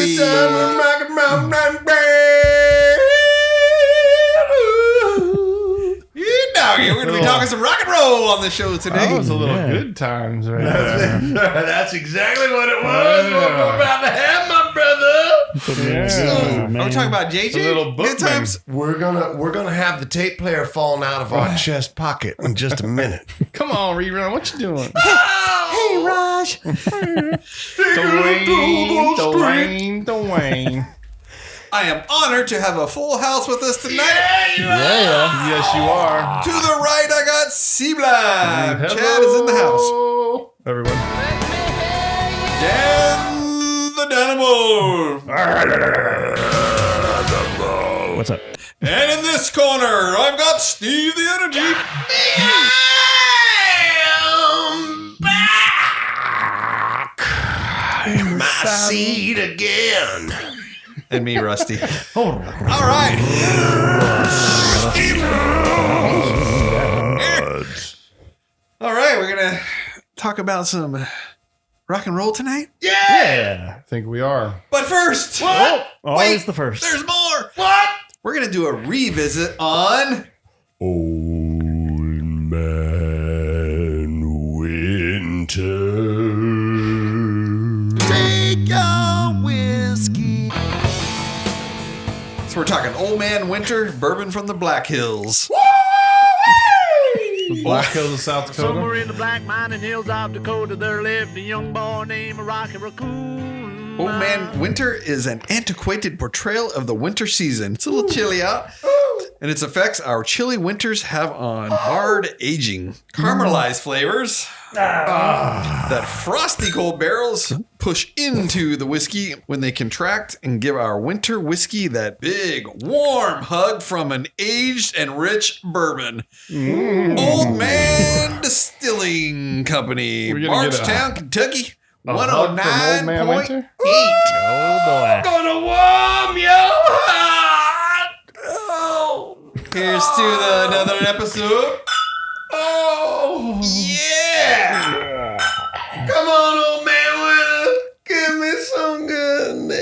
be. We're going to be talking some rock and roll on the show today. That was a little good times right there. That's exactly what it was. What we're about to have, my brother. Are we talking about JJ? A little good times. We're gonna have the tape player falling out of our chest pocket in just a minute. Come on, Rerun. What you doing? Hey, Raj. Dwayne. I am honored to have a full house with us tonight. Yeah. Yes, you are. To the right, I got C-Black. Chad is in the house. Everyone. Dan the Dynamo. What's up? And in this corner, I've got Steve the Energy. In my seat again. And me, Rusty. All right. All right, we're going to talk about some rock and roll tonight. Yeah. I think we are. But first, Always the first. There's more. What? We're going to do a revisit on Old Man Winter. Take Your Whiskey. So we're talking Old Man Winter, bourbon from the Black Hills. The Black Hills of South Dakota. Somewhere in the black mining hills of Dakota, there lived a young boy named Rocky Raccoon. Old Man Winter is an antiquated portrayal of the winter season. It's a little chilly out, and its effects our chilly winters have on hard aging. Caramelized flavors that frosty cold barrels push into the whiskey when they contract and give our winter whiskey that big, warm hug from an aged and rich bourbon. Old Man Distilling Company, We're gonna get Bardstown, Kentucky. a hug from Old Man 109.8. Winter? Oh boy. Gonna warm your heart. Oh. Here's to another episode. Oh. Yeah. Come on, Old Man Winter. Give me some good now.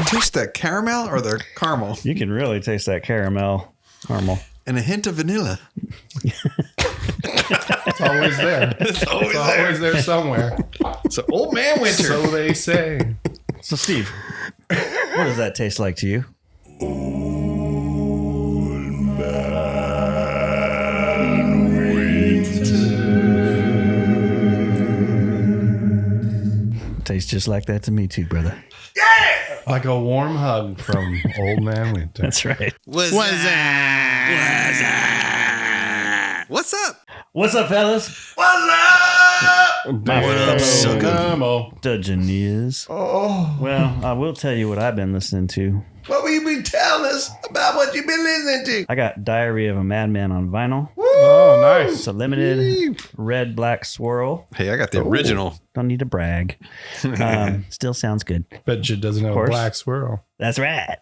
Taste that caramel or the caramel You can really taste that caramel. and a hint of vanilla. It's always there. It's always there somewhere. So Old Man Winter. So they say. So, Steve, what does that taste like to you? Tastes just like that to me too, brother. Like a warm hug from Old Man Winter. That's right. What's up? What's up, fellas? My So fellow Dungeoneers. Oh. Well, I will tell you what I've been listening to. What will you be telling us about what you've been listening to? I got Diary of a Madman on vinyl. Oh, nice. It's a limited red black swirl. Hey, I got the original. Don't need to brag. Still sounds good. Bet you it doesn't have a course. black swirl. That's right.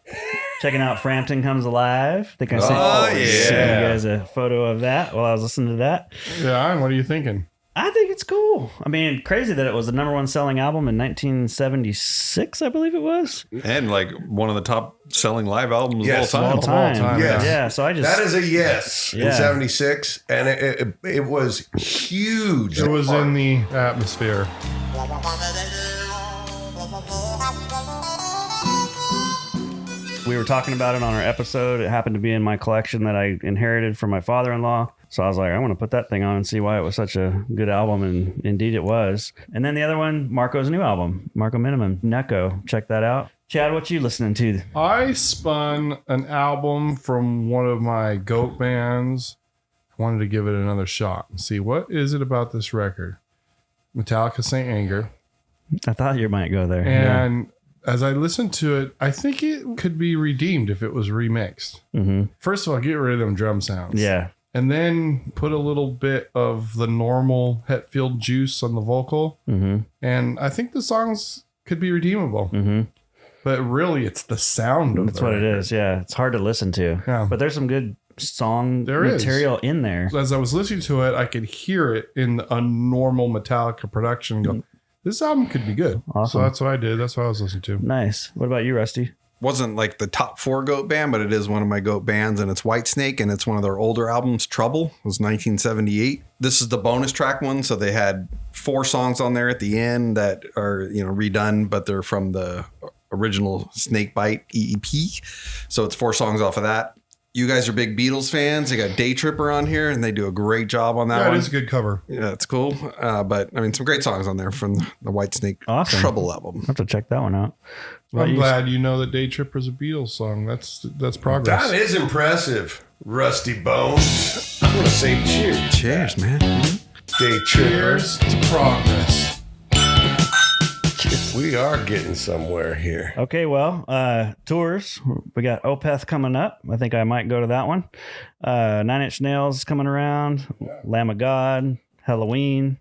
Checking out Frampton Comes Alive. I think I sent yeah. you guys a photo of that while I was listening to that. Yeah, and what are you thinking? I think it's cool. I mean, crazy that it was the number one selling album in 1976, I believe it was. And like one of the top selling live albums Yes, of all All time. time. Yes. Yeah, so I just... That is a yes in Yeah. 76, and it was huge. It was in the atmosphere. We were talking about it on our episode. It happened to be in my collection that I inherited from my father-in-law. So I was like, I want to put that thing on and see why it was such a good album. And indeed it was. And then the other one, Marco's new album, Marco Minimum, Neko. Check that out. Chad, what you listening to? I spun an album from one of my goat bands. I wanted to give it another shot and see what is it about this record. Metallica Saint Anger. I thought you might go there. And as I listened to it, I think it could be redeemed if it was remixed. Mm-hmm. First of all, get rid of them drum sounds. Yeah. And then put a little bit of the normal Hetfield juice on the vocal. Mm-hmm. And I think the songs could be redeemable. Mm-hmm. But really, it's the sound of That's the what it record. is. Yeah. It's hard to listen to. Yeah. But there's some good song There is. material in there. As I was listening to it, I could hear it in a normal Metallica production. Go, this album could be good. Awesome. So that's what I did. That's what I was listening to. Nice. What about you, Rusty? Wasn't like the top 4 goat band, but it is one of my goat bands, and it's Whitesnake, and it's one of their older albums. Trouble it was 1978. This is the bonus track one, so they had 4 songs on there at the end that are redone, but they're from the original Snakebite EEP. So it's 4 songs off of that. You guys are big Beatles fans. They got Day Tripper on here, and they do a great job on that Yeah, one. it is a good cover. Yeah, it's cool. But I mean, some great songs on there from the Whitesnake Awesome. Trouble album. I have to check that one out. What I'm about you? glad you know that Day Tripper's a Beatles song. That's progress. That is impressive, Rusty Bones. I'm going to say cheers. Cheers, man. Day Tripper. Cheers to progress. We are getting somewhere here. Okay, well, tours. We got Opeth coming up. I think I might go to that one. 9 Inch Nails coming around. Lamb of God. Halloween.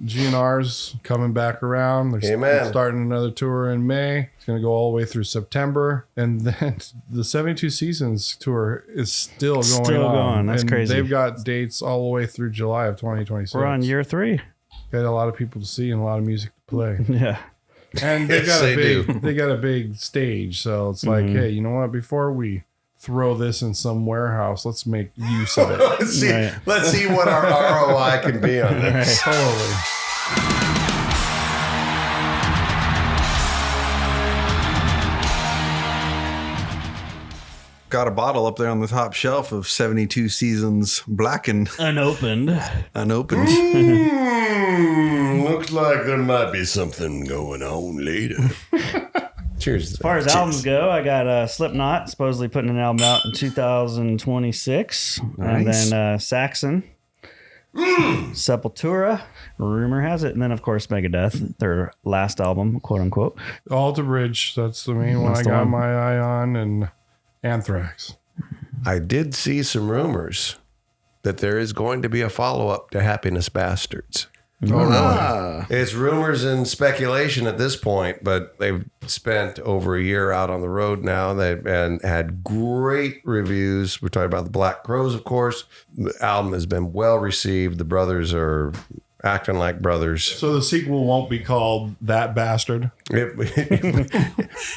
GNR's coming back around. They're Amen. starting another tour in May. It's going to go all the way through September. And then the 72 Seasons tour is still going Still on. going. That's and crazy. They've got dates all the way through July of 2026. We're on year 3. Got a lot of people to see and a lot of music to play. Yeah. And they Yes, got they a big they got a big stage. So it's like, hey, you know what? Before we throw this in some warehouse, let's make use of it. Right. Let's see what our ROI can be on this. Totally. Got a bottle up there on the top shelf of 72 Seasons Black and Unopened. unopened. Looks like there might be something going on later. Cheers. As far as albums go, I got Slipknot supposedly putting an album out in 2026. And Nice. then Saxon. Sepultura, rumor has it. And then, of course, Megadeth, their last album, quote unquote. Alter Bridge, that's the main one That's I the got one. my eye on, and Anthrax. I did see some rumors that there is going to be a follow-up to Happiness Bastards. Ah, It's rumors and speculation at this point, but they've spent over a year out on the road now. They've had great reviews. We're talking about the Black Crowes, of course. The album has been well received. The brothers are acting like brothers. So the sequel won't be called That Bastard.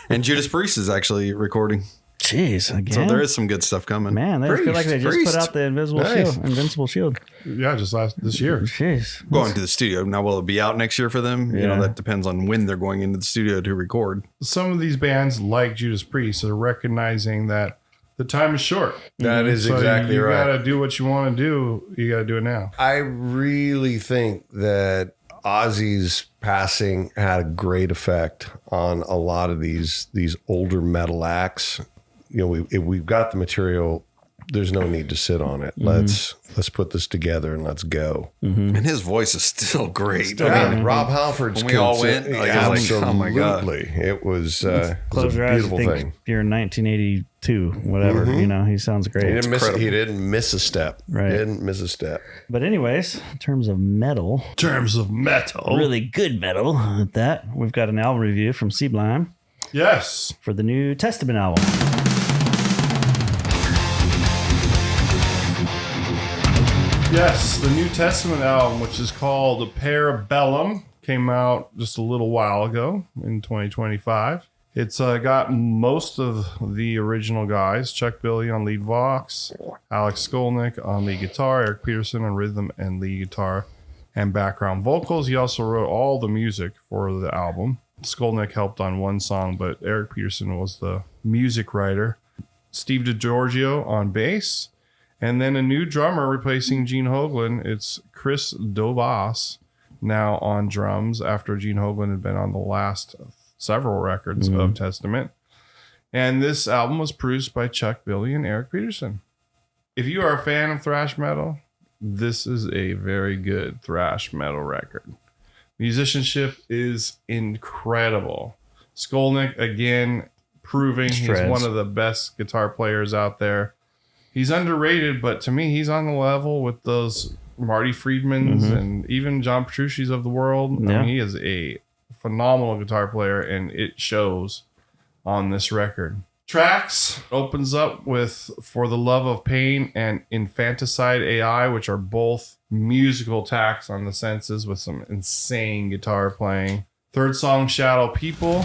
and Judas Priest is actually recording. Jeez, again. So there is some good stuff coming. Man, they feel like they just Priest. put out the Invincible Shield. Yeah, just this year. Jeez. Going to the studio. Now, will it be out next year for them? Yeah. That depends on when they're going into the studio to record. Some of these bands, like Judas Priest, are recognizing that the time is short. That is So exactly you right. got to do what you want to do. You got to do it now. I really think that Ozzy's passing had a great effect on a lot of these older metal acts. We've got the material. There's no need to sit on it. Let's put this together and let's go. And his voice is still great. Rob Halford's When we all went, like, I was like, oh my God. absolutely. It was a Close your eyes and beautiful think thing. you're in 1982, whatever. He sounds great. He didn't miss a step. Right. Didn't miss a step. But anyways, in terms of metal, terms of metal. really good metal at that, we've got an album review from Sublime Yes. for the New Testament album. Yes, the New Testament album, which is called Bellum, came out just a little while ago in 2025. It's got most of the original guys: Chuck Billy on lead vox, Alex Skolnick on lead guitar, Eric Peterson on rhythm and lead guitar and background vocals. He also wrote all the music for the album. Skolnick helped on one song, but Eric Peterson was the music writer. Steve DiGiorgio on bass. And then a new drummer replacing Gene Hoglan. It's Chris Dovas now on drums after Gene Hoglan had been on the last several records of Testament. And this album was produced by Chuck Billy and Eric Peterson. If you are a fan of thrash metal, this is a very good thrash metal record. Musicianship is incredible. Skolnick, again, proving he's Shreds. one of the best guitar players out there. He's underrated, but to me, he's on the level with those Marty Friedmans and even John Petrucci's of the world. I Yeah. mean, he is a phenomenal guitar player, and it shows on this record. Tracks opens up with For the Love of Pain and Infanticide AI, which are both musical attacks on the senses with some insane guitar playing. Third song, Shadow People.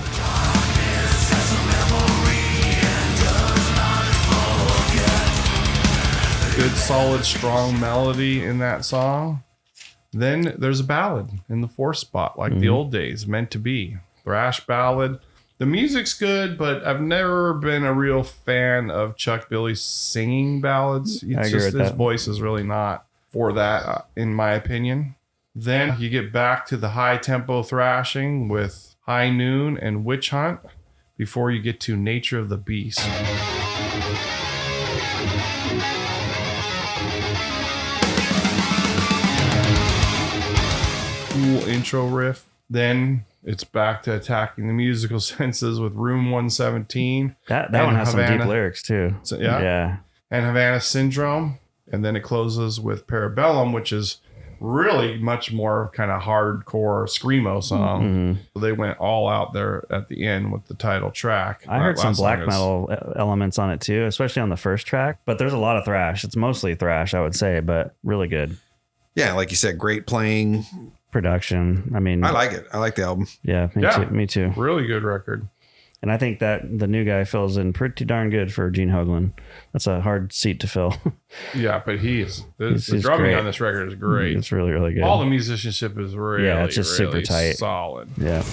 Good, solid, strong melody in that song. Then there's a ballad in the fourth spot, like the old days, Meant to Be. Thrash ballad. The music's good, but I've never been a real fan of Chuck Billy singing ballads. It's just his voice is really not for that, in my opinion. Then you get back to the high tempo thrashing with High Noon and Witch Hunt before you get to Nature of the Beast. Cool intro riff. Then it's back to attacking the musical senses with Room 117. That one has some deep lyrics too. So, yeah. And Havana Syndrome. And then it closes with Parabellum, which is really much more kind of hardcore screamo song. Mm-hmm. So they went all out there at the end with the title track. I heard some black metal elements on it too, especially on the first track. But there's a lot of thrash. It's mostly thrash, I would say, but really good. Yeah, like you said, great playing. Production. I mean, I like it. I like the album. Yeah, me too. Really good record. And I think that the new guy fills in pretty darn good for Gene Hoglan. That's a hard seat to fill. Yeah, but he's the drumming great. On this record is great. It's really, really good. All the musicianship is really, it's just really super tight. Solid. Yeah.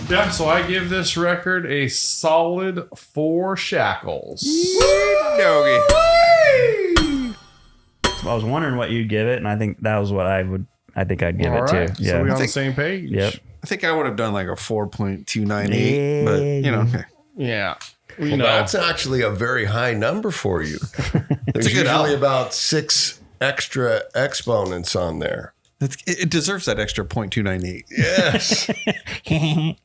Yeah, so I give this record a solid 4 shackles. Doggy. I was wondering what you'd give it, and I think that was what I think I'd give it too. Yeah. So we on the same page? Yep. I think I would have done like a 4.298, but you know. Okay. Yeah. Well, that's actually a very high number for you. There's a good usually album. about 6 extra exponents on there. It deserves that extra 0.298. Yes. 4x4.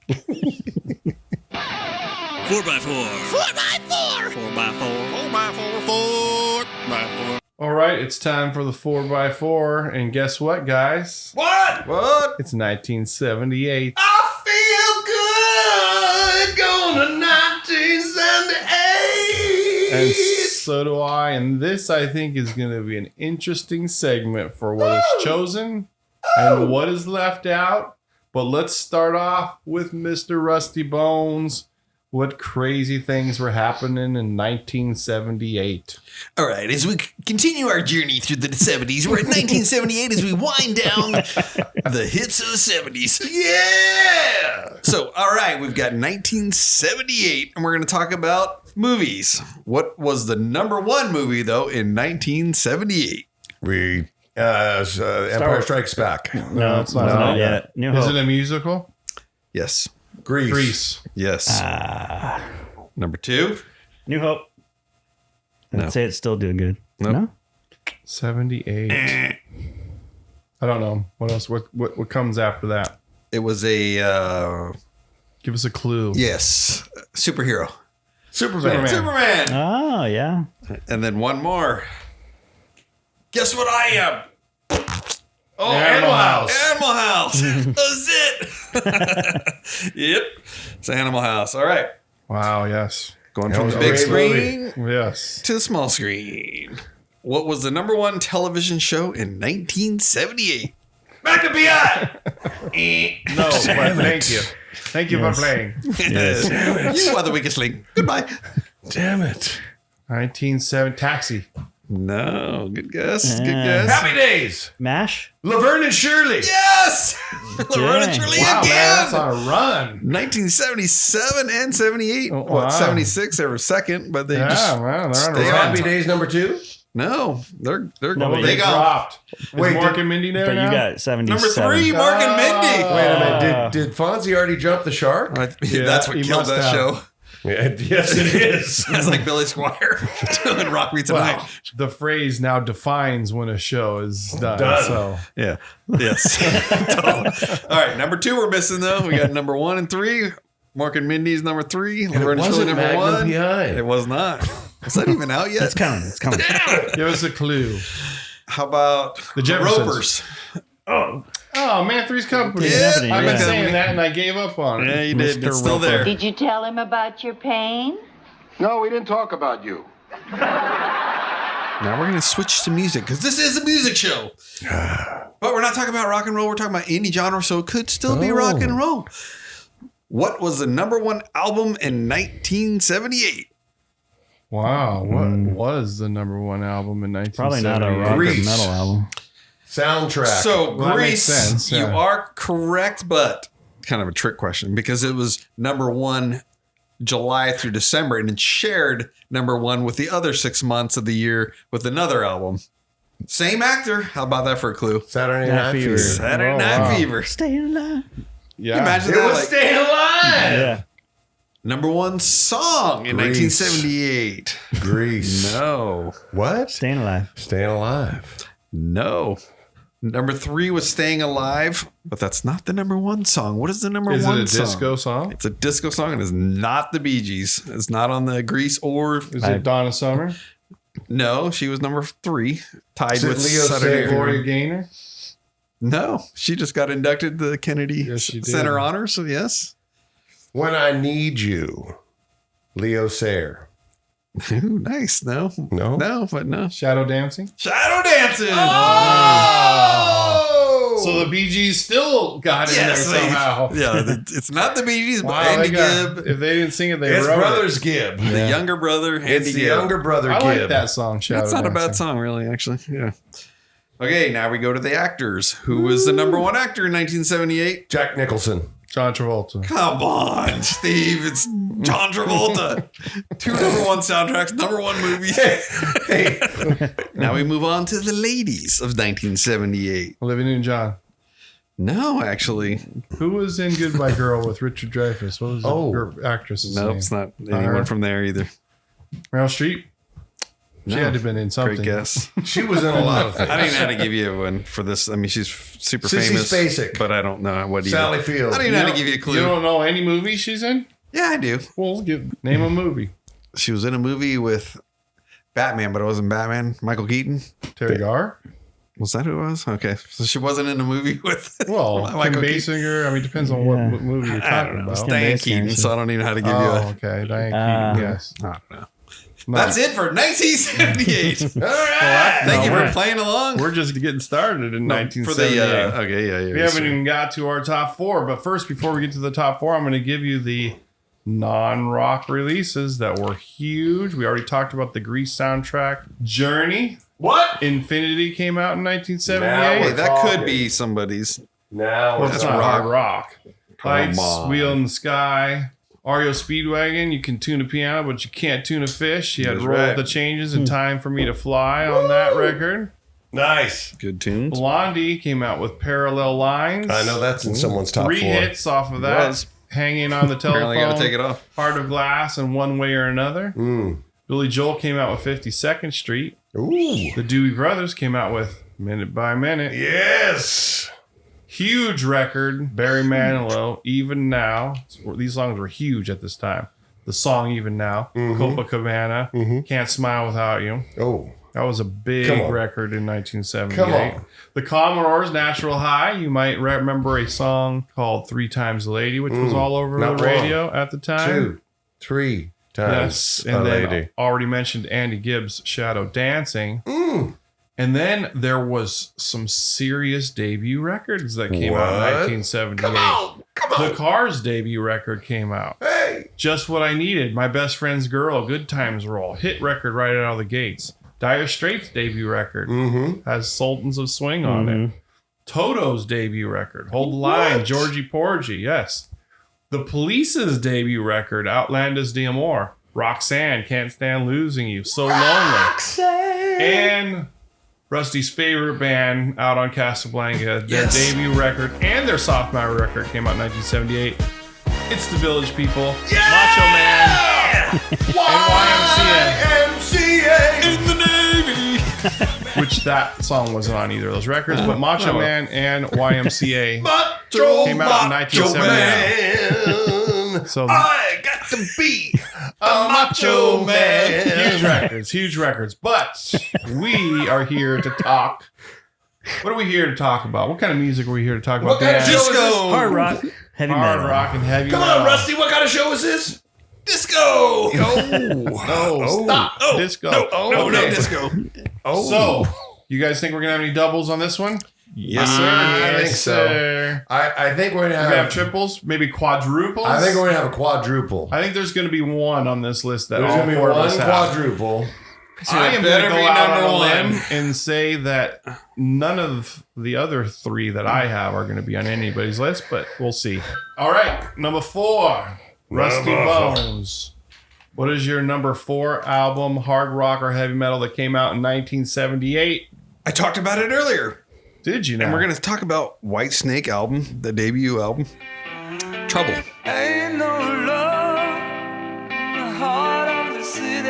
4x4. 4x4. 4x4. 4x4. All right, it's time for the 4x4. And guess what, guys? What? It's 1978. I feel good going to 1978. And so do I. And this, I think, is going to be an interesting segment for what is chosen and what is left out. But let's start off with Mr. Rusty Bones. What crazy things were happening in 1978? All right, as we continue our journey through the 70s, we're at 1978 as we wind down the hits of the 70s. Yeah. So, all right, we've got 1978, and we're going to talk about movies. What was the number one movie, though, in 1978? Empire Strikes Back. No, it's not yet. New Hope. Is it a musical? Yes. Grease. Yes. Number 2? New Hope. No. I'd say it's still doing good. Nope. No? 78. I don't know. What else? What comes after that? It was a... Give us a clue. yes. Superhero. Superman. Oh, yeah. And then one more. Guess what I am? Oh, Animal House. Animal House. That's it. Yep. It's Animal House. All right. Wow, yes. Going That from was the a big great screen Yes. to the small screen. What was the number one television show in 1978? Back to BI. No, but thank you. Thank you for playing. Yes. You are the weakest link. Goodbye. Damn it. 1970 Taxi. No. Good guess. Good guess. Happy Days. MASH? Laverne and Shirley. Yes. Laverne and Shirley Wow, man, again. that's on a run. 1977 and 78. Oh, What, wow. 76? They were second, but they Yeah, just man, they're on a stay run. on Happy top. Days number 2. No, they're No, but they They got dropped. Wait, Is Mark did- and Mindy there But now? you got 77. number 3, Mark and Mindy. Wait a minute. Did Fonzie already jump the shark? Yeah, That's what he killed must that have. show. Yes, it is. It's like Billy Squire doing Rock Me Tonight. Well, the phrase now defines when a show is done. Done. So Yeah. Yes. Totally. All right. Number 2 we're missing though. We got number 1 and 3. Mark and Mindy's number 3. Laverne and Shirley wasn't number Magnum 1. PI. It was not. Is that even out yet? It's coming. It's coming. give us a clue. How about The Jeffersons. Ropers? Oh, Oh, Man Three's Company. Yeah, I've been yeah. saying that and I gave up on it. Yeah, you did. Mr. It's still Roper. there. Did you tell him about your pain? No, we didn't talk about you. Now we're going to switch to music because this is a music show. But we're not talking about rock and roll. We're talking about any genre, so it could still be rock and roll. What was the number one album in 1978? Wow. What was the number one album in 1978? Probably not a rock or Grease. metal album. Soundtrack. So, Well, that makes Grease, sense, you yeah. are correct, but kind of a trick question because it was number one July through December and it shared number one with the other 6 months of the year with another album. Same actor. How about that for a clue? Saturday Night Night Fever. Fever. Saturday Oh, Night wow. Fever. Staying alive. Yeah. Imagine It that. was Like, Staying Alive. Yeah. number one song in Grease. 1978. Grease. No. What? Staying alive. Staying Alive. No. Number three was Staying Alive, but that's not the number one song. What is the number Is one it a song? disco song? It's a disco song and it's not the Bee Gees. It's not on the Grease or... Is it Donna Summer? No, she was number three. Tied Is it with Leo Saturday Sayer? Gloria Fever. Gaynor? No, she just got inducted to the Kennedy Yes, she did. Center Honors, so yes. When I Need You. Leo Sayer. Ooh, nice. No. No? No, but no. Shadow Dancing? Shadow Dancing! Oh! So the Bee Gees still got in there somehow. It's not the Bee Gees, but Wow, Andy they got- Gibb, if they didn't sing it, they It's wrote Brothers Gibb. the younger brother, Andy It's the Gibb. younger brother it. I Gibb. like that song, Shadow That's not a Dancing. bad song, really, actually. Yeah. Okay, now we go to the actors. Who was the number one actor in 1978? Jack Nicholson. John Travolta. Come on, Steve. It's John Travolta. 2 number one soundtracks, number one movies. Hey, Now we move on to the ladies of 1978. Olivia Newton-John. No, actually. Who was in Goodbye Girl with Richard Dreyfuss? What was the actress's Nope, name? it's not Not anyone her? from there either. Meryl Streep? She No. had to have been in something. Great guess. she was in a lot of things. I don't even know how to give you one for this. I mean, she's super Sissy famous. Spacek. But I don't know what Sally either. Field. I don't even know how to give you a clue. You don't know any movie she's in? Yeah, I do. Well, name a movie. She was in a movie with Batman, but it wasn't Batman. Michael Keaton. Terry Garr? Was that who it was? Okay. So she wasn't in a movie with Well, Kim Michael Keaton. Basinger. I mean, depends on what movie you're I talking don't know. It's about. Diane Basinger, Keaton, so I don't even know how to give you Oh, a... okay. Diane Keaton, yes. I don't know. No. That's it for 1978. All right. Thank you for playing along. We're just getting started in For 1978. the okay, yeah. We haven't even got to our top 4, but first, before we get to the top 4, I'm going to give you the non-rock releases that were huge. We already talked about the Grease soundtrack. Journey. What? Infinity came out in Now 1978. we're Hey, that could talking. be somebody's. Now Well, it's it's that's not rock. hard rock. Lights, on. Wheel in the Sky. REO Speedwagon, you can tune a piano, but you can't tune a fish. You had That's Roll right. the Changes and Time for Me to Fly on that record. nice. Good tunes. Blondie came out with Parallel Lines. I know that's in someone's top 3 4. hits off of that. Was. Hanging on the Apparently, got Telephone, to take it off. Heart of Glass, and One Way or Another. Billy Joel came out with 52nd Street. Ooh. The Dewey Brothers came out with Minute by Minute. Yes. Huge record. Barry Manilow, Even Now. These songs were huge at this time. The song Even Now. Copacabana. Can't Smile Without You. Oh. That was a big Come on. record in 1978. Come on. The Commodores, Natural High. You might remember a song called 3 Times a Lady, which was all over Not the wrong. radio at the time. 2, 3 times Yes, and a then lady. already mentioned Andy Gibbs' Shadow Dancing. And then there was some serious debut records that came out in What? 1978. Come on. The Cars debut record came out. Hey. Just What I Needed, My Best Friend's Girl, Good Times Roll, hit record right out of the gates. Dire Straits' debut record has Sultans of Swing on it. Toto's debut record, Hold the Line, Georgie Porgy, yes. The Police's debut record, Outlandish D'Amour, Roxanne, Can't Stand Losing You, So Lonely. And Rusty's favorite band out on Casablanca, their Yes. debut record and their sophomore record came out in 1978. It's the Village People, Macho Man, and YMCA. In the Navy. Which that song wasn't on either of those records, but Macho Man and YMCA Macho, came out in macho 1978. man. So I got to be a Macho Man. Huge records. But we are here to talk What are we here to talk about? What kind of music are we here to talk about? What kind of Dan? show is this? Hard rock, heavy Hard metal. rock and heavy Come metal. on, Rusty. What kind of show is this? Disco. No, stop. Disco. No, Okay. disco. So, you guys think we're going to have any doubles on this one? Yes, sir. I think so. sir. I think we're gonna We're going to have have. triples, maybe quadruples. I think we're gonna have a quadruple. I think there's going to be one on this list that There's all gonna be four of one us have. quadruple. I am going better to go be out on number a one. limb and say that none of the other three that I have are going to be on anybody's list, but we'll see. All right, number 4, Rusty Bones. What is your number 4 album, hard rock or heavy metal, that came out in 1978? I talked about it earlier. Did you know? And we're going to talk about White Snake album, the debut album. Trouble. Ain't no love in the heart of the city.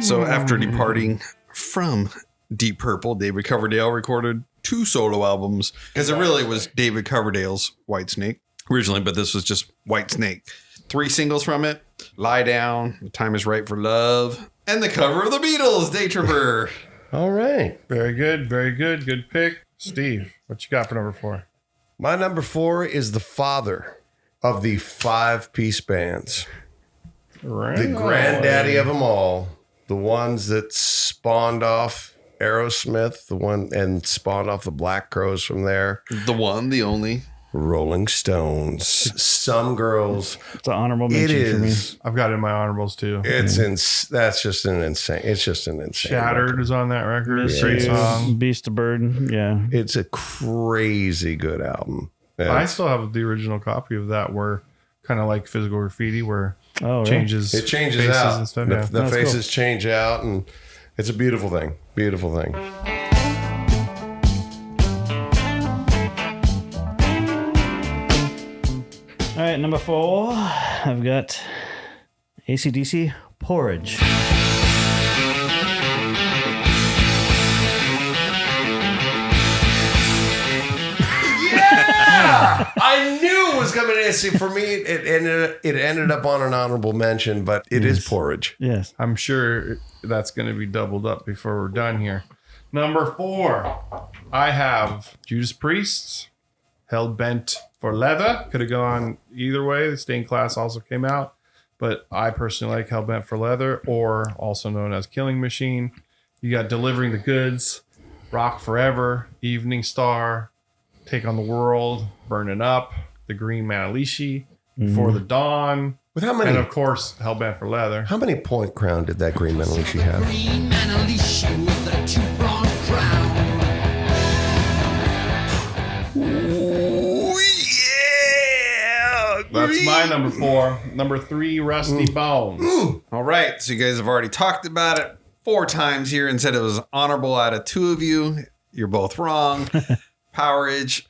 So after departing from Deep Purple, David Coverdale recorded 2 solo albums because it really was David Coverdale's White Snake originally, but this was just White Snake. 3 singles from it: Lie Down, The Time Is Right for Love, and the cover of the Beatles, Day Tripper. All right. Very good, very good. Good pick. Steve, what you got for number 4? My number 4 is the father of the 5-piece bands. The granddaddy of them all. The ones that spawned off Aerosmith, and spawned off the Black Crowes from there. The one, the only. Rolling Stones. Some girls. It's an honorable It mention for me. is. I've got it in my honorables too. That's just an insane. It's just an insane. Shattered record. is on that record. Miss Great You, song. Beast of Burden. Yeah. It's a crazy good album. I still have the original copy of that, where kind of like Physical Graffiti, where Oh, really? changes. It changes faces out. and stuff. The, Yeah. the That's faces change out, and it's a beautiful thing. Beautiful thing. All right, number 4. I've got AC/DC Porridge. I knew it was coming in. See, for me, it ended up on an honorable mention, but it is porridge. Yes. I'm sure that's going to be doubled up before we're done here. Number 4, I have Judas Priest, Hell Bent for Leather. Could have gone either way. The Stained Class also came out, but I personally like Hell Bent for Leather, or also known as Killing Machine. You got Delivering the Goods, Rock Forever, Evening Star, Take on the World, Burning Up, The Green Manalishi, Before the Dawn, With how and many? of course, Hell Bent for Leather. How many point crown did that green Manalishi have? That's my number 4. Number 3, Rusty Bones. All right. So you guys have already talked about it 4 times here and said it was honorable out of 2 of you. You're both wrong. Power Age.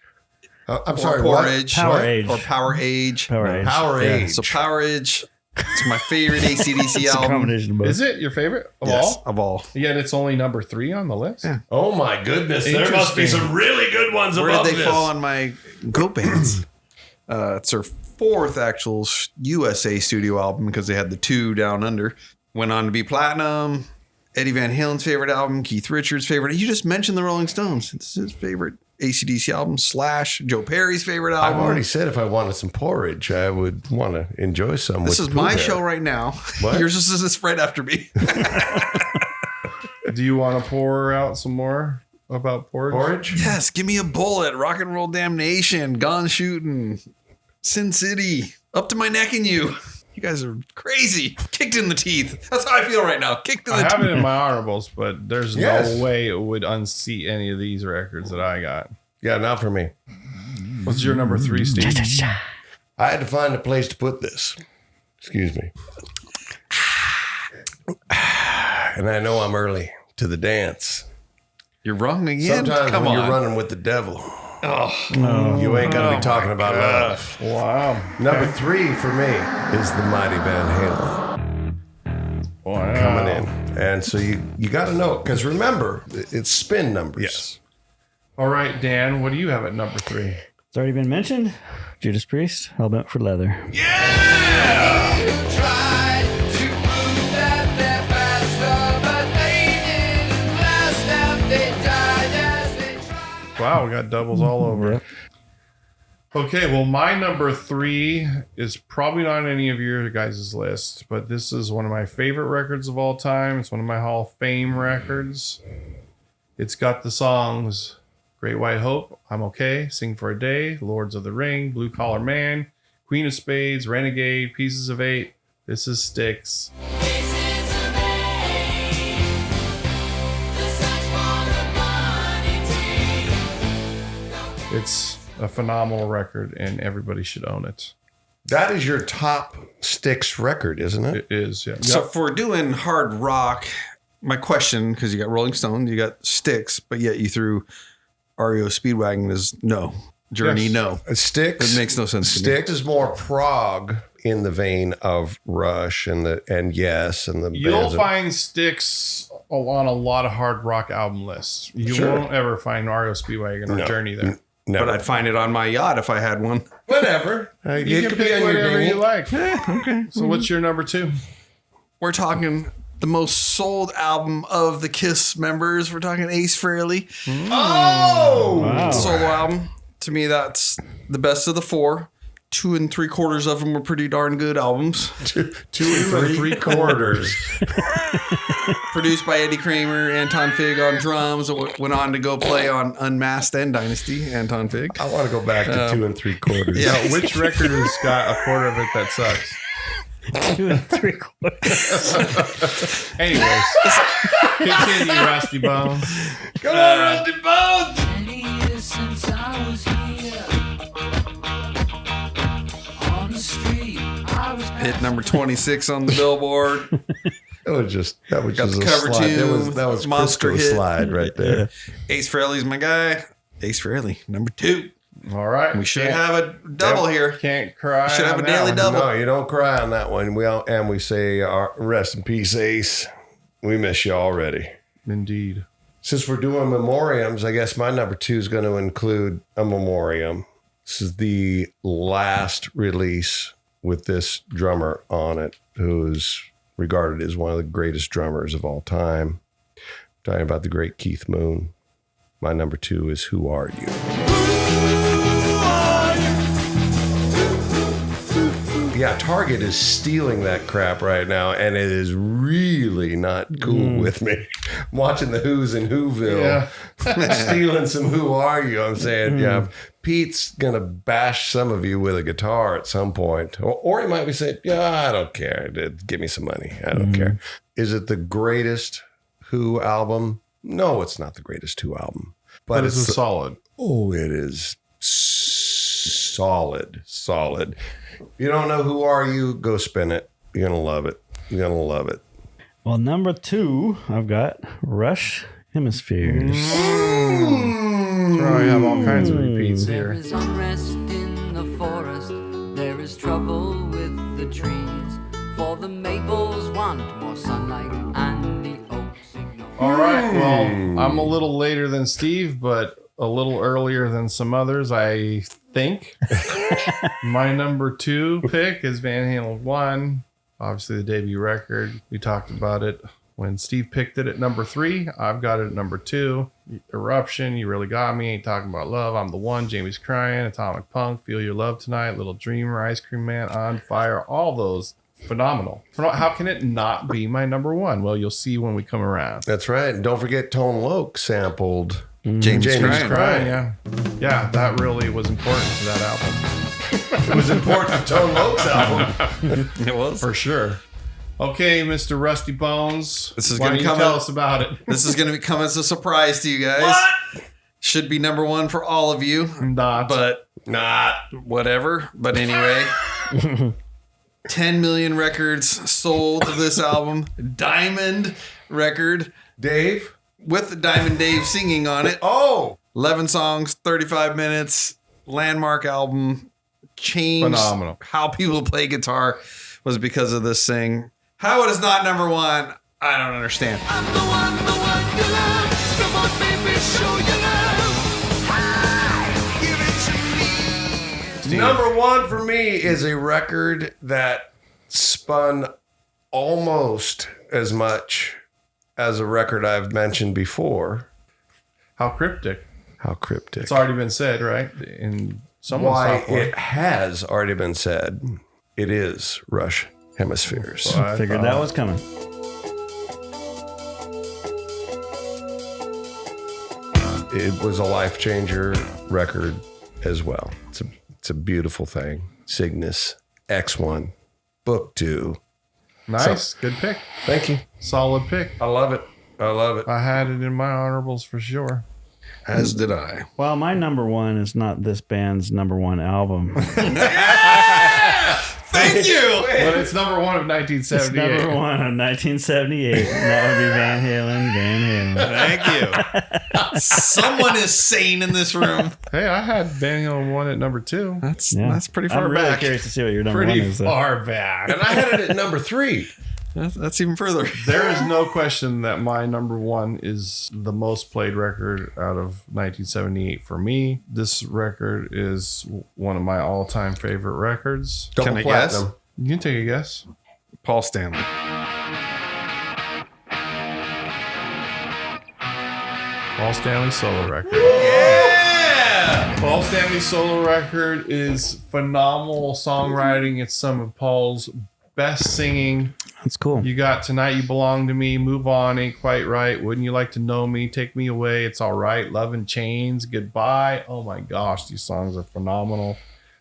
I'm Or sorry, what? Porridge. Power Age. Or Power Age. Power Age. Power Yeah. Age. So Power Age. It's my favorite AC/DC It's a album. combination of both. Is it your favorite of Yes, all? of all. Yet it's only number 3 on the list? Yeah. Oh my goodness! There must be Interesting. some really good ones Where above did they this. fall on my goat bands? It's their 4th actual USA studio album because they had the 2 down under. Went on to be platinum. Eddie Van Halen's favorite album. Keith Richards' favorite. You just mentioned the Rolling Stones. It's his favorite AC/DC album. Slash Joe Perry's favorite I've album. already said if I wanted some porridge, I would want to enjoy some. This with is Pooh my Bear. show right now. What? Yours is just right after me. Do you want to pour out some more about porridge? Porridge? Yes, give me a bullet. Rock and Roll Damnation. Gone Shooting. Sin City. Up to My Neck in You. You guys are crazy. Kicked in the teeth. That's how I feel right now. Kicked in I the have teeth. it in my honorables, but there's Yes. no way it would unseat any of these records that I got. Yeah, not for me. What's your number 3, Steve? I had to find a place to put this. Excuse me. And I know I'm early to the dance. You're wrong again. Sometimes Come when on. you're running with the devil, Oh, you ain't gonna be talking about love. Wow. Number 3 for me is the Mighty Van Halen Wow. coming in, and so you got to know it because remember it's spin numbers. yes. All right, Dan, what do you have at number 3? It's already been mentioned. Judas Priest, Hellbent for Leather. Wow, we got doubles all over. Okay, well, my number 3 is probably not on any of your guys' list, but this is one of my favorite records of all time. It's one of my Hall of Fame records. It's got the songs Great White Hope, I'm Okay, Sing for a Day, Lords of the Ring, Blue Collar Man, Queen of Spades, Renegade, Pieces of Eight. This is Styx. It's a phenomenal record, and everybody should own it. That is your top Styx record, isn't it? It is, yeah. So if we're doing hard rock, my question, because you got Rolling Stone, you got Styx, but yet you threw REO Speedwagon is no. Journey, Yes. no. Styx. It makes no sense to me. Styx is more prog in the vein of Rush and Yes and the You'll bands. find Styx on a lot of hard rock album lists. You Sure. won't ever find REO Speedwagon or No. Journey there. Never. But I'd find it on my yacht if I had one. Whatever. You can pick whatever you like. Okay. So what's your number 2? We're talking the most sold album of the Kiss members. We're talking Ace Frehley. Oh! Wow. Solo album. To me, that's the best of the 4. 2 3/4 of them were pretty darn good albums. 2 3/4. Produced by Eddie Kramer, Anton Fig on drums. Went on to go play on Unmasked and Dynasty, Anton Fig. I want to go back to 2 3/4. Yeah. Now, which record has got a quarter of it that sucks? 2 3/4. Anyways, continue, Rusty Bones. Come on, Rusty Bones! Many years since I was here on the street. I was Hit number 26 on the Billboard. That was just Got a the cover slide. tune, That was monster Crisco hit. slide right there. Ace Frehley's my guy. Ace Frehley, number 2. All right. We should have a double here. Can't cry. Should have on a that daily one. double. No, you don't cry on that one. We say rest in peace, Ace. We miss you already. Indeed. Since we're doing memoriams, I guess my number 2 is going to include a memoriam. This is the last release with this drummer on it, who's regarded as one of the greatest drummers of all time. I'm talking about the great Keith Moon. My number 2 is Who Are You? Yeah, Target is stealing that crap right now, and it is really not cool with me. I'm watching the Who's in Whoville, stealing some Who Are You? I'm saying, yeah, Pete's going to bash some of you with a guitar at some point. Or he might be saying, yeah, I don't care. Give me some money. I don't care. Is it the greatest Who album? No, it's not the greatest Who album. But it's a solid. Oh, it is solid. If you don't know Who Are You, go spin it. You're going to love it. You're going to love it. Well, number 2, I've got Rush Hemispheres. I have all kinds of repeats There here. is unrest in the forest. There is trouble with the trees. For the maples want more sunlight and the oaks ignore. All right. Well, I'm a little later than Steve, but a little earlier than some others, I think. My number 2 pick is Van Halen 1. Obviously, the debut record. We talked about it when Steve picked it at number 3. I've got it at number 2. Eruption, You Really Got Me, Ain't Talking About Love, I'm the One, Jamie's Crying, Atomic Punk, Feel Your Love Tonight, Little Dreamer, Ice Cream Man, On Fire, all those phenomenal. How can it not be my number 1? Well, you'll see when we come around. That's right. And don't forget Tone Loc sampled James Crying. Crying. Yeah, that really was important to that album. It was important to Tone Loc's album. It was. For sure. Okay, Mr. Rusty Bones. This is why gonna don't you come tell out- us about it. This is going to come as a surprise to you guys. Should be number 1 for all of you, Not. but not whatever. But anyway, 10 million records sold of this album. Diamond record Dave? with Diamond Dave singing on it. Oh! 11 songs, 35 minutes, landmark album, changed Phenomenal. how people play guitar was because of this thing. How it is not number 1, I don't understand. I'm the one you love. Come on, baby, show your love. Hi, give it to me. Number 1 for me is a record that spun almost as much as a record I've mentioned before. How cryptic. How cryptic. It's already been said, right? In someone's Why software. it has already been said. It is Rush Hemispheres. So I Figured thought- that was coming. It was a life changer record as well. It's a beautiful thing. Cygnus, X1, Book 2. Nice. Good pick. Thank you. Solid pick. I love it. I love it. I had it in my honorables for sure. As did I. Well, my number one is not this band's number one album. Thank you. But it's number one of It's 1978. number one of 1978. And that would be Van Halen. Van Halen. Thank you. Someone is sane in this room. Hey, I had Van Halen 1 at number 2. That's pretty far I'm really back. curious to see what your number one Pretty is. far back. And I had it at number 3. That's even further. There is no question that my number one is the most played record out of 1978 for me. This record is one of my all-time favorite records. Double Can I platinum. guess? You can take a guess. Paul Stanley. Paul Stanley solo record. Yeah! Paul Stanley solo record is phenomenal songwriting. It's some of Paul's best singing. That's cool. You got Tonight You Belong to Me, Move On, Ain't Quite Right, Wouldn't You Like to Know Me, Take Me Away, It's All Right, Love and Chains, Goodbye. Oh my gosh, these songs are phenomenal.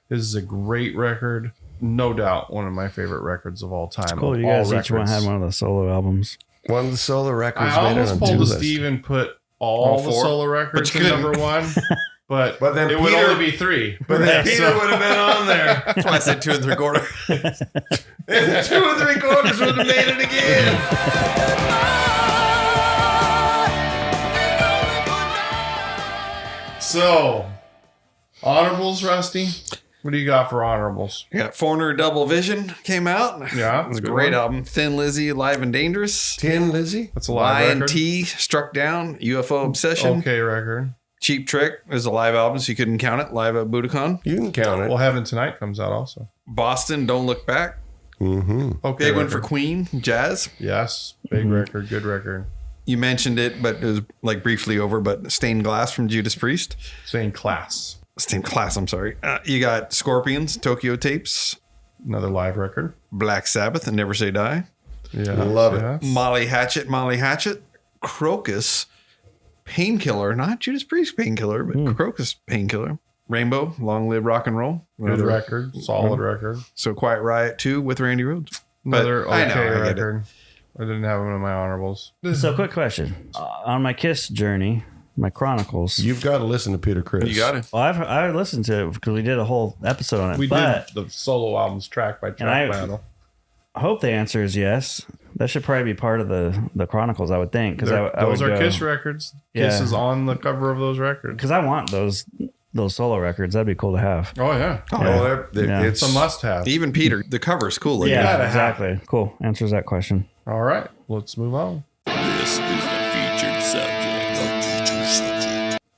This is a great record. No doubt one of my favorite records of all time. It's cool. Of You all guys each one records. had one of the solo albums. One of the solo records I made it almost on pulled 2 a lists. Steve and put all the four? solo records But in you number one. But then it would Peter- only be 3. But then Peter would have been on there. That's why I said 2 3/4. And 2 3/4 would have made it again. So, honorables, Rusty. What do you got for honorables? We got Foreigner Double Vision came out. Yeah, It was a good great one. album. Thin Lizzy, Live and Dangerous. 10, Lizzie. That's a live record. Y&T, Struck Down, UFO Obsession. Okay, record. Cheap Trick is a live album, so you couldn't count it. Live at Budokan. You can count it. Well, Heaven Tonight comes out also. Boston, Don't Look Back. Mm-hmm. Okay, Big one record. for Queen, Jazz. Yes, big record, good record. You mentioned it, but it was like briefly over. But Stained Glass from Judas Priest. Same class. Stained Glass, I'm sorry. You got Scorpions, Tokyo Tapes, Another live record. Black Sabbath, and Never Say Die. Yeah, Love it. yes. Molly Hatchet, Crocus, Painkiller, not Judas Priest Painkiller, but Crocus Painkiller. Rainbow, Long Live Rock and Roll. Good Another- record, solid record. So Quiet Riot 2 with Randy Rhoads. But Another I okay know, I get it. record. I didn't have them in my honorables. So, quick question. On my Kiss journey, my Chronicles. You've got to listen to Peter Criss. You got it. Well, I listened to it because we did a whole episode on it. We but did the solo albums track by track I- battle. I hope the answer is yes. That should probably be part of the Chronicles, I would think. Because Those are Kiss records. Kiss Yeah. is on the cover of those records. Because I want those solo records. That'd be cool to have. Oh yeah, Yeah. it's a must-have. Even Peter, the cover's cool. Like Yeah, gotta have exactly. Cool. Answers that question. All right, let's move on. This is the featured subject.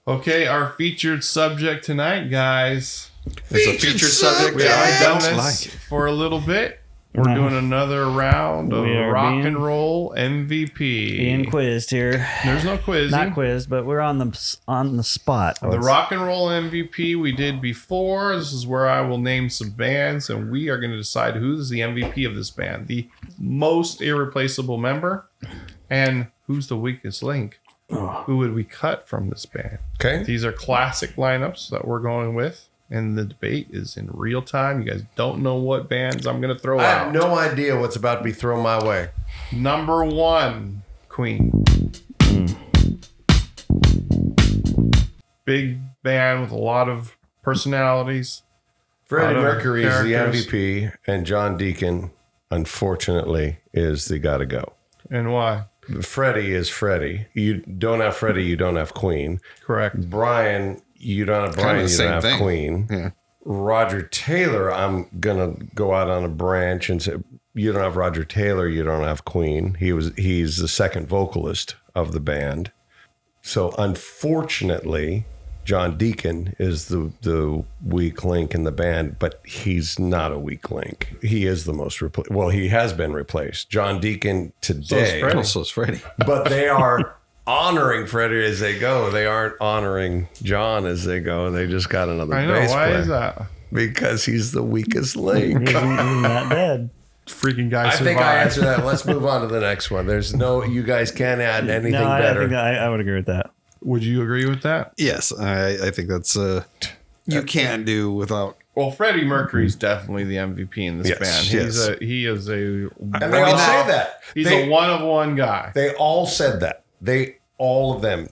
Okay, our featured subject tonight, guys. It's a featured subject We that I have done don't this like. for a little bit. We're doing another round of We are rock being- and roll MVP. Being quizzed here. There's no quizzing. Not quizzed, but we're on the spot. The rock and roll MVP we did before. This is where I will name some bands, and we are going to decide who's the MVP of this band, the most irreplaceable member, and who's the weakest link. Who would we cut from this band? Okay. These are classic lineups that we're going with, and the debate is in real time. You guys don't know what bands I'm going to throw I out. have no idea what's about to be thrown my way. Number 1, Queen. Big band with a lot of personalities. Freddie Lot of Mercury is the characters. MVP, and John Deacon, unfortunately, is the gotta go. And why? Freddie is Freddie. You don't have Freddie, you don't have Queen. Correct. Brian, you don't have Brian, the you same don't have thing. Queen. Yeah. Roger Taylor, I'm gonna go out on a branch and say you don't have Roger Taylor, you don't have Queen. He's the second vocalist of the band. So unfortunately, John Deacon is the weak link in the band, but he's not a weak link. He is the most he has been replaced. John Deacon today, Freddie. Also, it's Freddie. but they are honoring Freddie as they go. They aren't honoring John as they go. They just got another I know. bass Why player. is that? Because he's the weakest link. He's not dead. Freaking guy I survived. think I answered that. Let's move on to the next one. There's no, you guys can't add anything No, I better. think I would agree with that. Would you agree with that? Yes, I think that's you can't do without. Well, Freddie Mercury's definitely the MVP in this Yes, band. yes. He is a. And they all say that. He's They- a one-of-one guy. They all said that. All of them.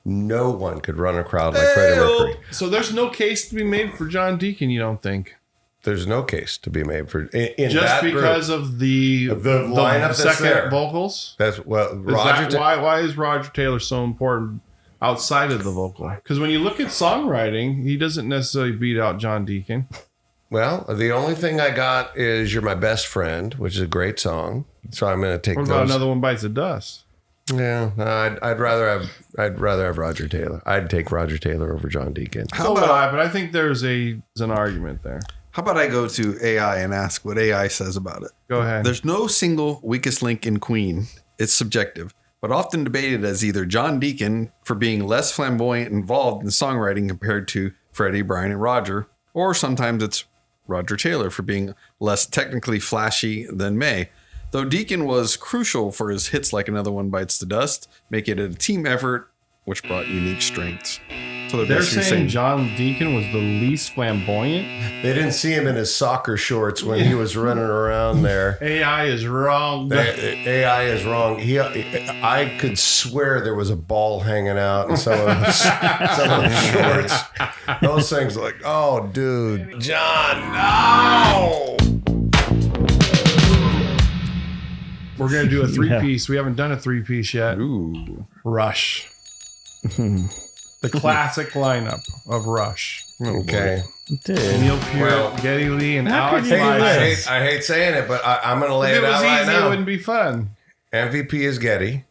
No one could run a crowd like Freddie Mercury. So there's no case to be made for John Deacon, you don't think? There's no case to be made for in Just that because group. of the lineup that's second there. vocals? That's well, Is Roger. that why is Roger Taylor so important outside of the vocal? Because when you look at songwriting, he doesn't necessarily beat out John Deacon. Well, the only thing I got is "You're My Best Friend," which is a great song. So I'm going to take What about those. Another One Bites the Dust? Yeah, I'd rather have Roger Taylor. I'd take Roger Taylor over John Deacon. So would I, but I think there's an argument there. How about I go to AI and ask what AI says about it? Go ahead. There's no single weakest link in Queen. It's subjective, but often debated as either John Deacon for being less flamboyant and involved in songwriting compared to Freddie, Brian, and Roger, or sometimes it's Roger Taylor for being less technically flashy than May. Though Deacon was crucial for his hits like Another One Bites the Dust, making it a team effort, which brought unique strengths. So They're saying John Deacon was the least flamboyant? They didn't see him in his soccer shorts when he was running around there. AI is wrong. AI is wrong. I could swear there was a ball hanging out in some of his shorts. Those things like, oh, dude, John, no. We're going to do a three-piece. We haven't done a three-piece yet. Ooh. Rush. The classic lineup of Rush. Okay. Dude. Neil Peart, Well, Geddy Lee, and how Alex could you do Lifeson. this? I hate saying it, but I'm going to lay If it it was out right easy, it now. wouldn't be fun. MVP is Getty.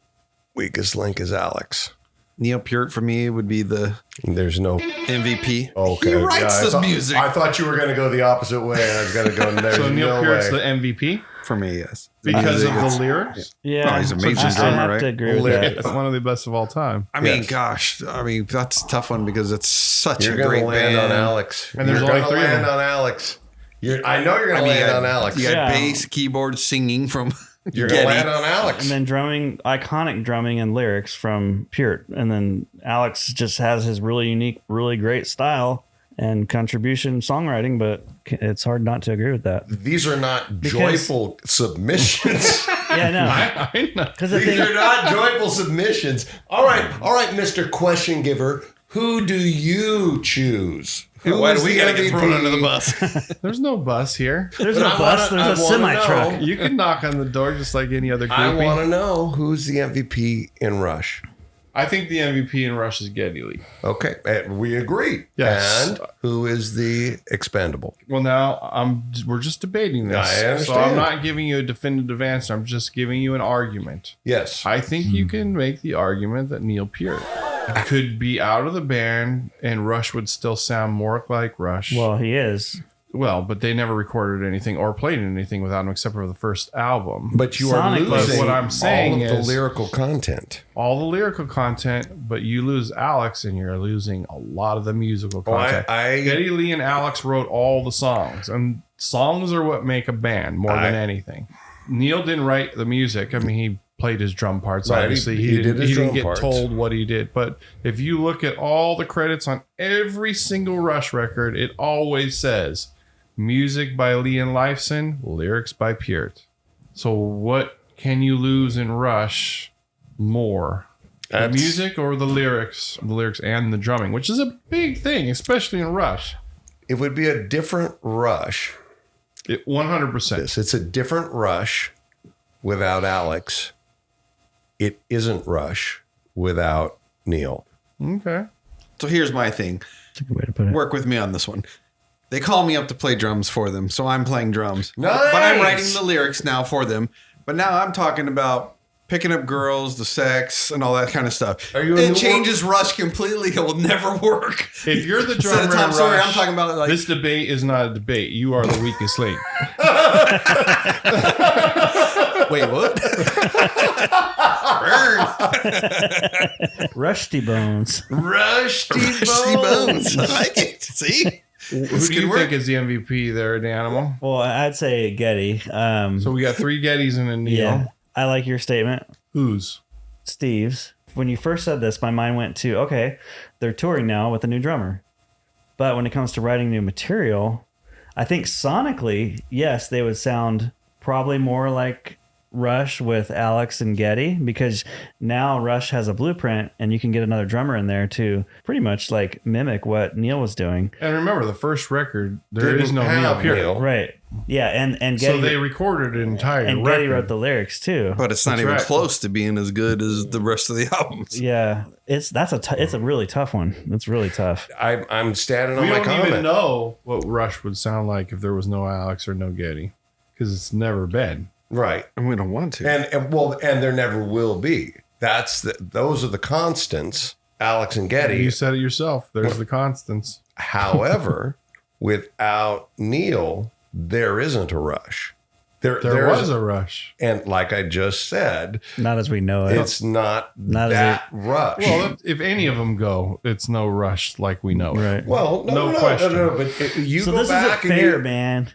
Weakest link is Alex. Neil Peart for me would be the There's no MVP. okay. He writes I this thought- music. I thought you were going to go the opposite way, and I was going to go. There's So Neil no Peart's way. the MVP For me, yes. because of Music, the lyrics. Yeah, Oh, he's a major I drummer, have right? to agree with that. It's one of the best of all time. I mean, Yes. gosh, that's a tough one because it's such You're a going great to land band. on Alex. And there's you're only gonna three of land them. on Alex. I know you're going to land on Alex. You got Yeah. bass, keyboard, singing from You're going to Geddy. land on Alex. And then drumming, iconic drumming and lyrics from Peart. And then Alex just has his really unique, really great style and contribution songwriting, but it's hard not to agree with that. These are not Because- joyful submissions. Yeah, no. I know. Because the These thing, are not joyful submissions. All right, Mr. Question Giver. Who do you choose? Who Why is do we the gotta get thrown MVP? under the bus? There's no bus here. there's But no I bus, wanna- there's a I wanna semi truck. know. You can knock on the door just like any other I groupie. want to know who's the MVP in Rush. I think the MVP in Rush is Geddy Lee. Okay, we agree. Yes. And who is the expendable? Well, now we're just debating this. I understand. So I'm not giving you a definitive answer. I'm just giving you an argument. Yes. I think you can make the argument that Neil Peart could be out of the band and Rush would still sound more like Rush. Well, he is. Well, but they never recorded anything or played anything without him except for the first album. But you are Sonically. losing But what I'm saying all of the is- lyrical content. All the lyrical content, but you lose Alex and you're losing a lot of the musical content. Geddy Lee and Alex wrote all the songs, and songs are what make a band more than anything. Neil didn't write the music. I mean, he played his drum parts. Right, Obviously, he he did didn't, his he didn't drum get parts. told what he did. But if you look at all the credits on every single Rush record, it always says music by Lee and Lifeson, lyrics by Peart. So what can you lose in Rush more? The That's- music or the lyrics and the drumming, which is a big thing, especially in Rush. It would be a different Rush. 100%. It's a different Rush without Alex. It isn't Rush without Neil. Okay. So here's my thing. That's a good way to put it. Work with me on this one. They call me up to play drums for them, so I'm playing drums. Nice. But I'm writing the lyrics now for them. But now I'm talking about picking up girls, the sex, and all that kind of stuff. Are you a it new changes Rush completely. It will never work. If you're the Instead drummer of Tom in Sawyer, Rush, I'm talking about like this debate is not a debate. You are the weakest link. Wait, what? Burn. Rusty Bones. Rusty Rusty bones. I like it. See? Who do you think is the MVP there, the animal? Well, I'd say Getty. So we got 3 Gettys and a Neil. Yeah, I like your statement. Whose? Steve's. When you first said this, my mind went to, okay, they're touring now with a new drummer. But when it comes to writing new material, I think sonically, yes, they would sound probably more like Rush with Alex and Getty, because now Rush has a blueprint and you can get another drummer in there to pretty much like mimic what Neil was doing. And remember, the first record, there Didn't is no have Neil period. Neil. Right. Yeah, and Getty, So they recorded an entire and record. Getty wrote the lyrics too. But it's not That's even right. close to being as good as the rest of the albums. Yeah, it's a really tough one. It's really tough. I'm standing on We my don't comment. even know what Rush would sound like if there was no Alex or no Getty, because it's never been. Right. And we don't want to. And there never will be. Those are the constants, Alex and Getty. You said it yourself. There's the constants. However, without Neil, there isn't a Rush. There was a Rush. And like I just said, Not as we know it. it's not Not as that Rush. Well, if any of them go, it's no Rush like we know. Right. Well, No no question. but you So go this isn't back and fair, you, man.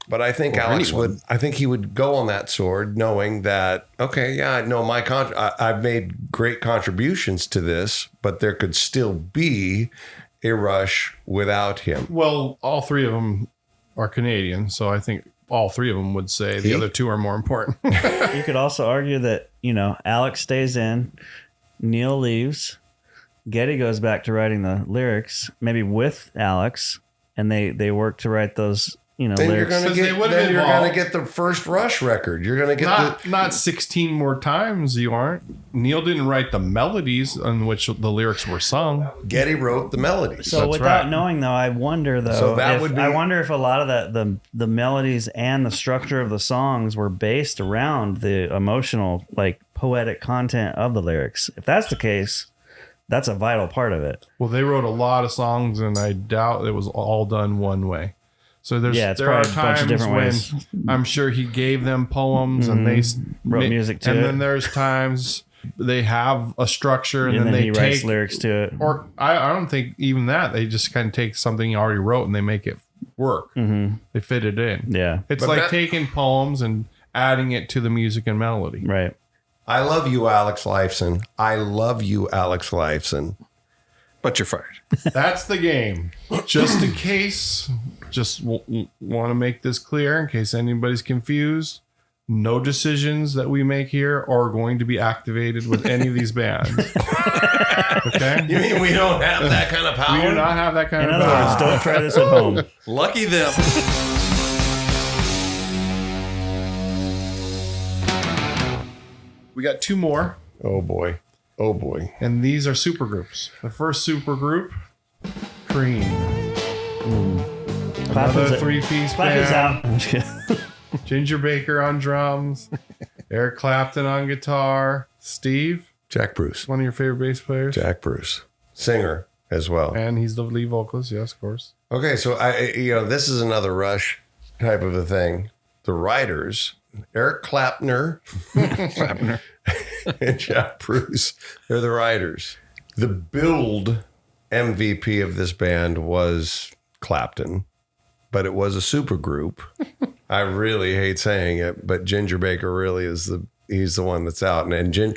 But I think Or Alex anyone. would. I think he would go on that sword, knowing that okay, yeah, I know I've made great contributions to this, but there could still be a Rush without him. Well, all 3 of them are Canadian, so I think all 3 of them would say the other 2 are more important. You could also argue that, Alex stays in, Neil leaves, Getty goes back to writing the lyrics, maybe with Alex, and they work to write those, Then you're lyrics. going to 'Cause they get. would've Then you're involved- going to get the first Rush record. You're going to get not 16 more times you aren't. Neil didn't write the melodies on which the lyrics were sung. Getty wrote the melodies. So That's without right. knowing though, I wonder though, So that if, would be- I wonder if a lot of that the melodies and the structure of the songs were based around the emotional, like poetic content of the lyrics. If that's the case, that's a vital part of it. Well, they wrote a lot of songs, and I doubt it was all done one way. So there Yeah, it's are probably a bunch of times different when ways. I'm sure he gave them poems and they Wrote music to and it. then there's times they have a structure and, And then they he take writes lyrics to it. or I don't think even that, they just kind of take something he already wrote and they make it work. Mm-hmm. They fit it in. Yeah, It's But like that- taking poems and adding it to the music and melody. right. I love you, Alex Lifeson. I love you, Alex Lifeson. But you're fired. That's the game. Just in case, just want to make this clear in case anybody's confused. No decisions that we make here are going to be activated with any of these bands. Okay? You mean we don't have that kind of power? We do not have that kind In of other power. words, don't try this at home. Lucky them. We got 2 more, Oh boy. Oh boy. and these are supergroups. The first supergroup, Cream. Another 3-piece Clap is band. out. I'm just kidding. Ginger Baker on drums, Eric Clapton on guitar, Steve, Jack Bruce. one of your favorite bass players, Jack Bruce. Singer as well. and he's the lead vocalist. Yes, of course. Okay, so this is another Rush type of a thing. The writers, Eric Clapner and Jack Bruce, they're the writers. The build MVP of this band was Clapton, but it was a super group. I really hate saying it, but Ginger Baker really is he's the one that's out. And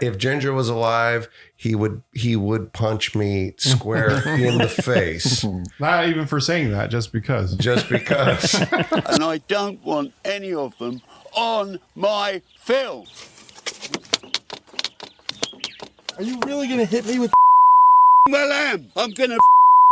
if Ginger was alive, he would punch me square in the face Not even for saying that, just because. just because. And I don't want any of them on my film. Are you really gonna hit me with Well, I'm gonna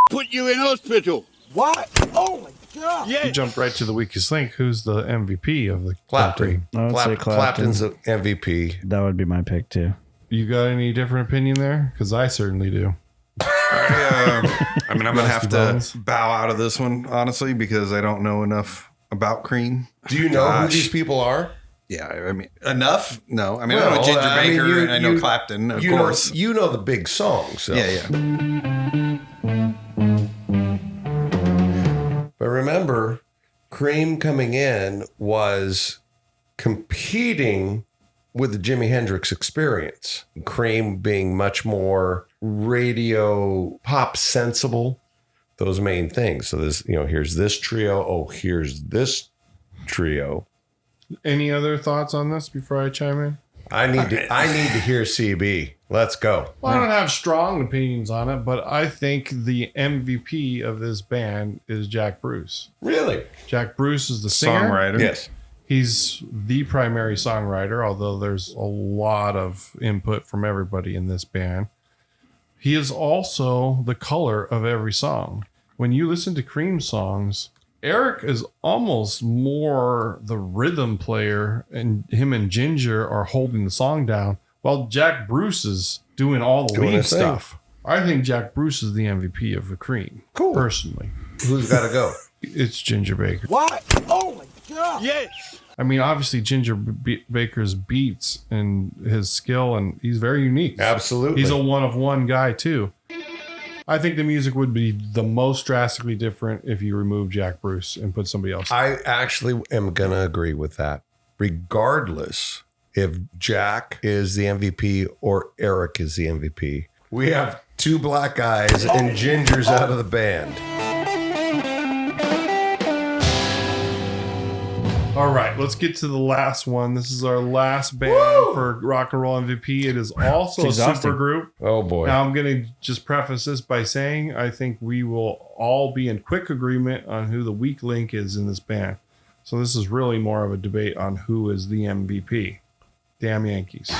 put you in hospital. what? Oh my god! Yeah. You jumped right to the weakest link. Who's the MVP of the Clapton. I would say Clapton. Clapton's the MVP. That would be my pick too. You got any different opinion there? Because I certainly do. I mean, I'm going to have to Bones. bow out of this one, honestly, because I don't know enough about Cream. Do you know who Gosh. these people are? Yeah, I mean, enough? No. I mean, I Well, know Ginger I mean, Baker and I know you- Clapton, of you course. Know, you know the big songs. So. Yeah. But remember, Cream coming in was competing with the Jimi Hendrix experience. Cream being much more radio pop sensible, those main things. So this, here's this trio. Oh, here's this trio. Any other thoughts on this before I chime in? I need to hear CB. Let's go. Well, I don't have strong opinions on it, but I think the MVP of this band is Jack Bruce. Really? Jack Bruce is the singer. Songwriter. Yes. He's the primary songwriter, although there's a lot of input from everybody in this band. He is also the color of every song. When you listen to Cream songs, Eric is almost more the rhythm player, and him and Ginger are holding the song down, while Jack Bruce is doing all the lead stuff. I think Jack Bruce is the MVP of the Cream. Cool. Personally. Who's got to go? It's Ginger Baker. What? Oh my God. Yes. I mean, obviously, Ginger Baker's beats and his skill, and he's very unique. Absolutely. He's a one-of-one guy, too. I think the music would be the most drastically different if you remove Jack Bruce and put somebody else. I actually am going to agree with that. Regardless if Jack is the MVP or Eric is the MVP, we have two black guys and Ginger's out of the band. All right, let's get to the last one. This is our last band for Rock and Roll MVP. It is also a super group. Oh, boy. Now, I'm going to just preface this by saying I think we will all be in quick agreement on who the weak link is in this band. So this is really more of a debate on who is the MVP. Damn Yankees.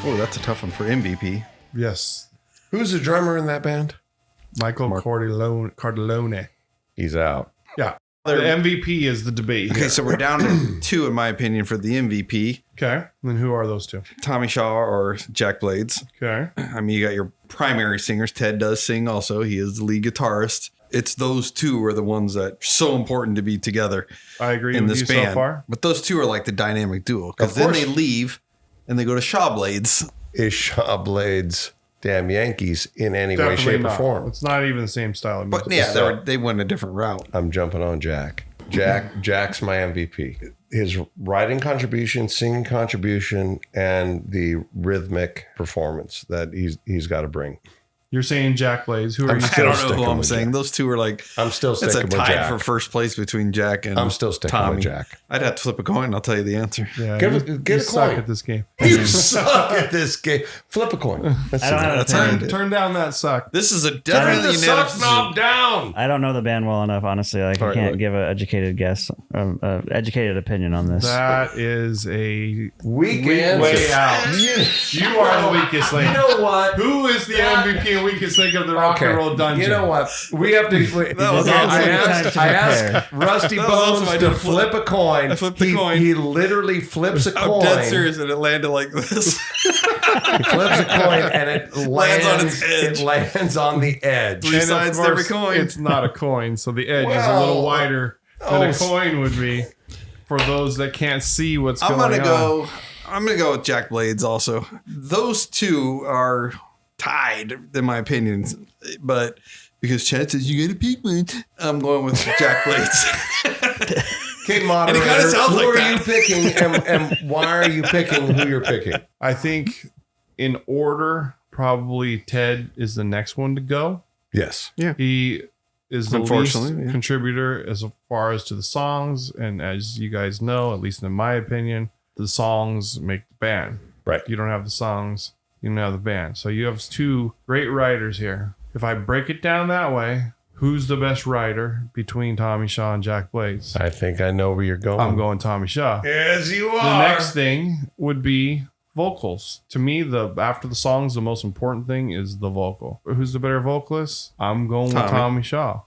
Oh, that's a tough one for MVP. Yes. Who's the drummer in that band? Michael Cardellone. He's out. Yeah. The MVP is the debate here. Okay, so we're down to two, in my opinion, for the MVP. Okay. Then who are those two? Tommy Shaw or Jack Blades. Okay. I mean, you got your primary singers. Ted does sing also. He is the lead guitarist. It's those two are the ones that are so important to be together. I agree in with this you band. so far. But those two are like the dynamic duo. Because then they leave and they go to Shaw Blades. Is Shaw Blades Damn Yankees in any way, shape, or form? It's not even the same style of music. But yeah, they went a different route. I'm jumping on Jack. Jack's my MVP. His writing contribution, singing contribution, and the rhythmic performance that he's got to bring. You're saying Jack Blades. Who are you? I don't know who I'm saying. Those two are like. I'm still sticking with Jack. It's a tie for first place between Jack and I'm still sticking Tommy. with Jack. I'd have to flip a coin. I'll tell you the answer. Yeah, Get you a suck coin at this game. You suck at this game. Flip a coin. Turn down that suck. This is a Turn definitely the suck knob down. I don't know the band well enough, honestly. I can't give an educated guess, educated opinion on this. That is a weak way out. You are the weakest link. You know what? Who is the MVP and weakest link of the Rock and Roll Dungeon? You know what? We have to. I asked Rusty Bones to flip a coin. I flipped the coin. He literally flips a coin. I'm dead serious, and it landed like this. He flips a coin and it lands on its edge. It lands on the edge. Three sides to every coin. It's not a coin, so the edge is a little wider than a coin would be for those that can't see what's going on. I'm gonna go with Jack Blades also. Those two are tied, in my opinion, but because Chad says you gotta pick one, I'm going with Jack Blades. Okay, moderator, and it kind of sounds who like are that. you picking, and why are you picking who you're picking? I think in order, probably Ted is the next one to go. Yes. Yeah. He is the least Unfortunately, yeah. contributor as far as to the songs, and as you guys know, at least in my opinion, the songs make the band. Right. You don't have the songs, you don't have the band. So you have two great writers here. If I break it down that way, who's the best writer between Tommy Shaw and Jack Blades? I think I know where you're going. I'm going Tommy Shaw. Yes, you are. The next thing would be vocals. To me, after the songs, the most important thing is the vocal. Who's the better vocalist? I'm going with Tommy Shaw.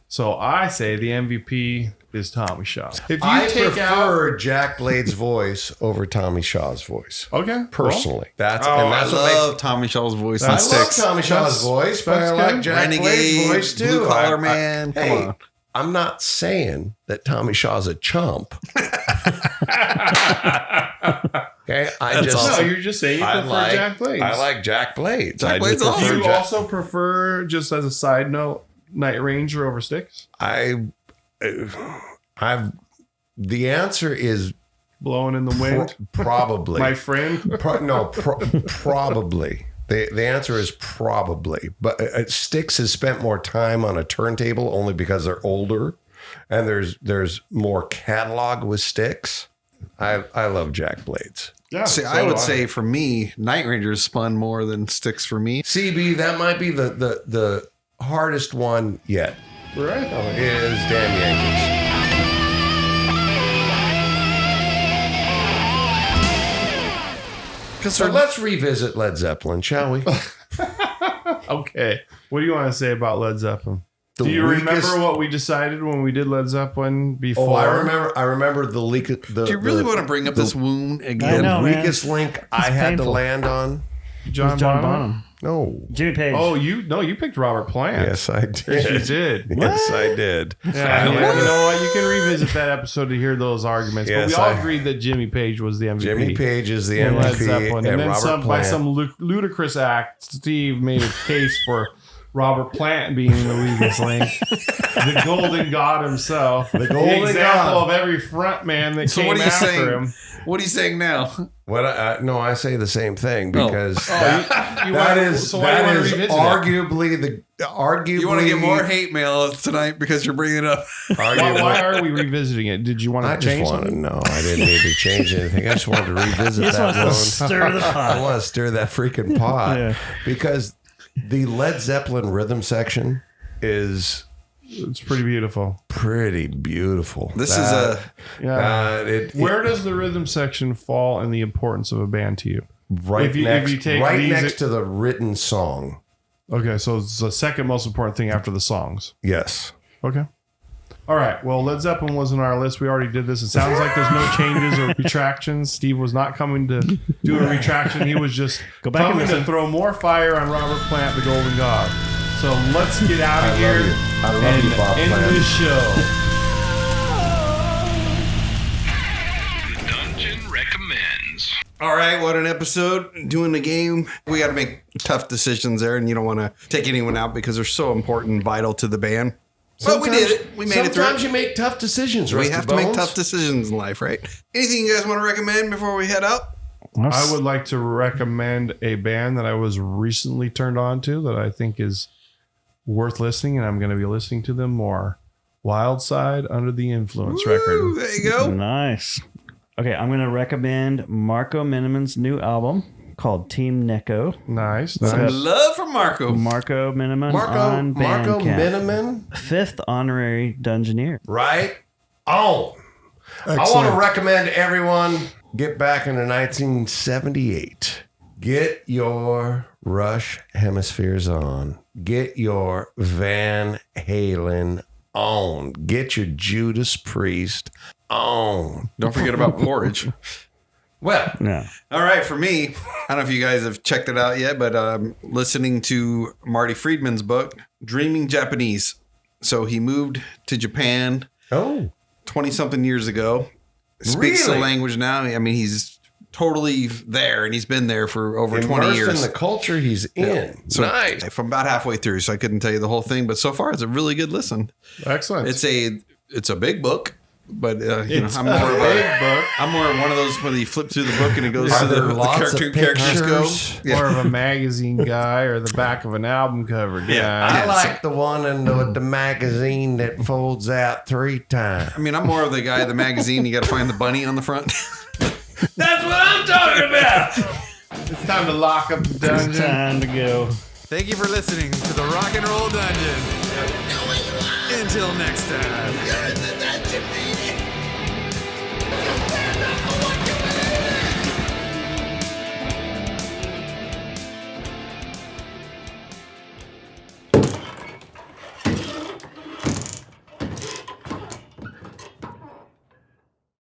So I say the MVP is Tommy Shaw. If you I take prefer Jack Blade's voice over Tommy Shaw's voice. Okay. Personally. That's I what love makes Tommy Shaw's voice. I and sticks. love Tommy Shaw's voice, but I like Jack Blade's voice too. Blue Collar Man. Come on. I'm not saying that Tommy Shaw's a chump. Okay, you're just saying you prefer Jack Blades. I like Jack Blades. Jack Blades also. You also prefer, just as a side note, Night Ranger over Styx? The answer is blowing in the wind. Probably, my friend. Probably. The answer is probably. But Styx has spent more time on a turntable only because they're older, and there's more catalog with Styx. I love Jack Blades. Yeah, see, I would say for me, Night Rangers spun more than Styx for me. CB, that might be the hardest one yet. Right. Is damn Yankees. So let's revisit Led Zeppelin, shall we? Okay. What do you want to say about Led Zeppelin? Do you remember what we decided when we did Led Zeppelin before? Oh, I remember the leak. Do you really want to bring up this wound again? The weakest link I had to land on. John Bonham. No. Jimmy Page. Oh, you picked Robert Plant. Yes, I did. Yes, you did. Yes, I did. Yeah, you know what? You can revisit that episode to hear those arguments. Yes, but we all agreed that Jimmy Page was the MVP. Jimmy Page is the MVP. Led Zeppelin. And then Robert by some ludicrous act, Steve made a case for Robert Plant being the weakest link. The golden god himself. The golden example of every front man that came after him. What are you saying now? No, I say the same thing because that is arguably you want to get more hate mail tonight because you're bringing it up. Why are we revisiting it? Did you want to change something? No, I didn't need to change anything. I just wanted to revisit that one. Stir the pot. I want to stir that freaking pot because the Led Zeppelin rhythm section is. It's pretty beautiful. Pretty beautiful. This is a... where does the rhythm section fall in the importance of a band to you? Right next to the written song. Okay, so it's the second most important thing after the songs. Yes. Okay. All right. Well, Led Zeppelin was on our list. We already did this. It sounds like there's no changes or retractions. Steve was not coming to do a retraction. He was just coming to throw more fire on Robert Plant, the Golden God. So let's get out of here and end this show. The Dungeon recommends. All right, what an episode. Doing the game. We got to make tough decisions there, and you don't want to take anyone out because they're so important and vital to the band. But we did it. We made it through. Sometimes you make tough decisions. We have to make tough decisions in life, right? Anything you guys want to recommend before we head out? I would like to recommend a band that I was recently turned on to that I think is worth listening, and I'm going to be listening to them more. Wild Side Under the Influence record. There you go. Nice. Okay, I'm going to recommend Marco Miniman's new album called Team Neko. Nice. Some love from Marco. Marco Miniman on Marco Bandcamp. Miniman? 5th honorary Dungeoneer. Right? Oh. I want to recommend everyone get back into 1978. Get your Rush hemispheres on. Get your Van Halen on. Get your Judas Priest on. Don't forget about porridge. Well, no. All right, for me, I don't know if you guys have checked it out yet, but listening to Marty Friedman's book, Dreaming Japanese. So he moved to Japan 20-something years ago. Speaks the language now. I mean, he's totally there, and he's been there for over 20 years. In the culture he's in. So nice. I'm about halfway through, so I couldn't tell you the whole thing, but so far it's a really good listen. Excellent. It's a big book. But I'm more of one of those when you flip through the book and it goes to the cartoon characters go. Yeah. More of a magazine guy or the back of an album cover guy. I like the one in the magazine that folds out 3 times. I mean, I'm more of the guy, the magazine, you got to find the bunny on the front. That's what I'm talking about. It's time to lock up the dungeon. It's time to go. Thank you for listening to the Rock and Roll Dungeon. Until next time. You're in the dungeon, baby.